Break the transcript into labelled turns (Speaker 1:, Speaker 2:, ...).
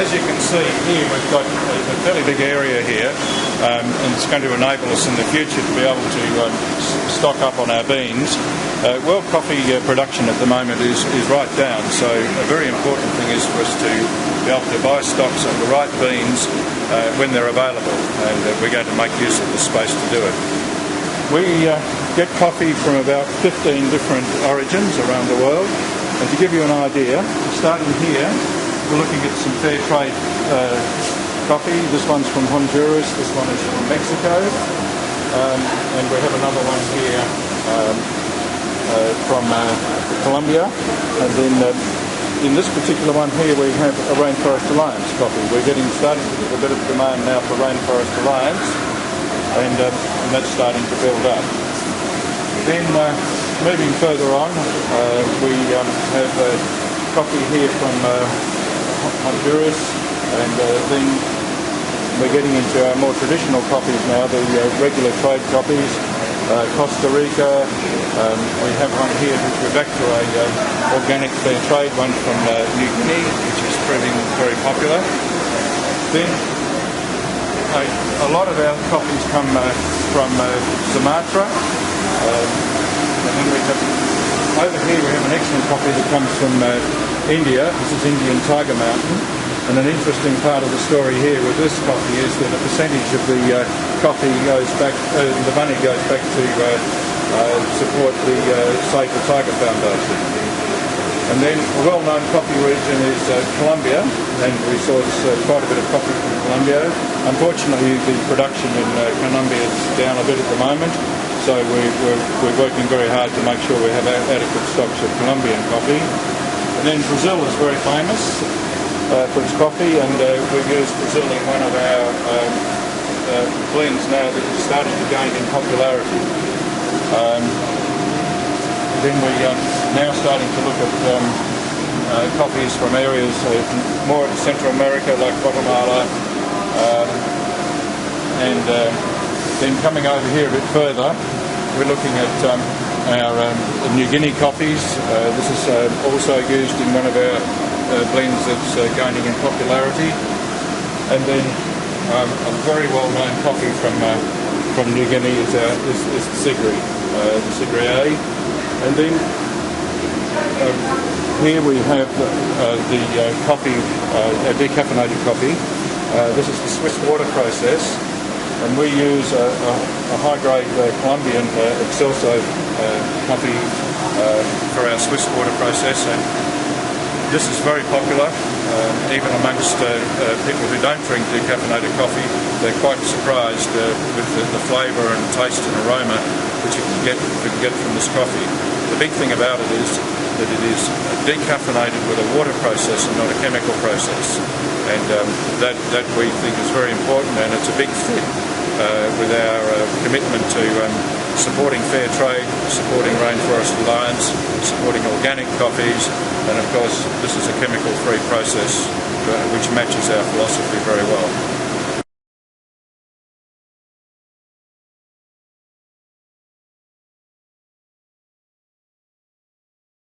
Speaker 1: as you can see here, we've got a fairly big area here, and it's going to enable us in the future to be able to stock up on our beans. World coffee production at the moment is right down, so a very important thing is for us to be able to buy stocks of the right beans when they're available, and we're going to make use of the space to do it. We get coffee from about 15 different origins around the world, and to give you an idea, starting here, we're looking at some fair trade coffee. This one's from Honduras, this one is from Mexico, and we have another one here from Colombia, and then in this particular one here we have a Rainforest Alliance coffee. We're starting to get a bit of demand now for Rainforest Alliance, and that's starting to build up. Then moving further on, we have coffee here from Honduras, and then we're getting into our more traditional coffees now, the regular trade coffees. Costa Rica, we have one here which we're back to a organic fair trade one from New Guinea, which is proving very popular. Then a lot of our coffees come from Sumatra, and then we have over here we have an excellent coffee that comes from India. This is Indian Tiger Mountain. And an interesting part of the story here with this coffee is that a percentage of the coffee goes back, the money goes back to support the Save the Tiger Foundation. And then a well-known coffee region is Colombia, and we source quite a bit of coffee from Colombia. Unfortunately, the production in Colombia is down a bit at the moment, so we're working very hard to make sure we have adequate stocks of Colombian coffee. And then Brazil is very famous for its coffee, and we use Brazil in one of our blends now that is starting to gain in popularity. Then we're now starting to look at coffees from areas more in Central America like Guatemala, and then coming over here a bit further, we're looking at our New Guinea coffees. This is also used in one of our blends that's gaining in popularity, and then a very well-known coffee from New Guinea is the Sigri, the Sigri A, and then here we have the coffee, decaffeinated coffee. This is the Swiss water process, and we use a high-grade Colombian Excelso coffee for our Swiss water process, and this is very popular, even amongst people who don't drink decaffeinated coffee. They're quite surprised with the flavour and taste and aroma which you can get from this coffee. The big thing about it is that it is decaffeinated with a water process and not a chemical process, and that we think is very important, and it's a big fit with our commitment to supporting fair trade, supporting Rainforest Alliance, supporting organic coffees, and of course this is a chemical-free process which matches our philosophy very well.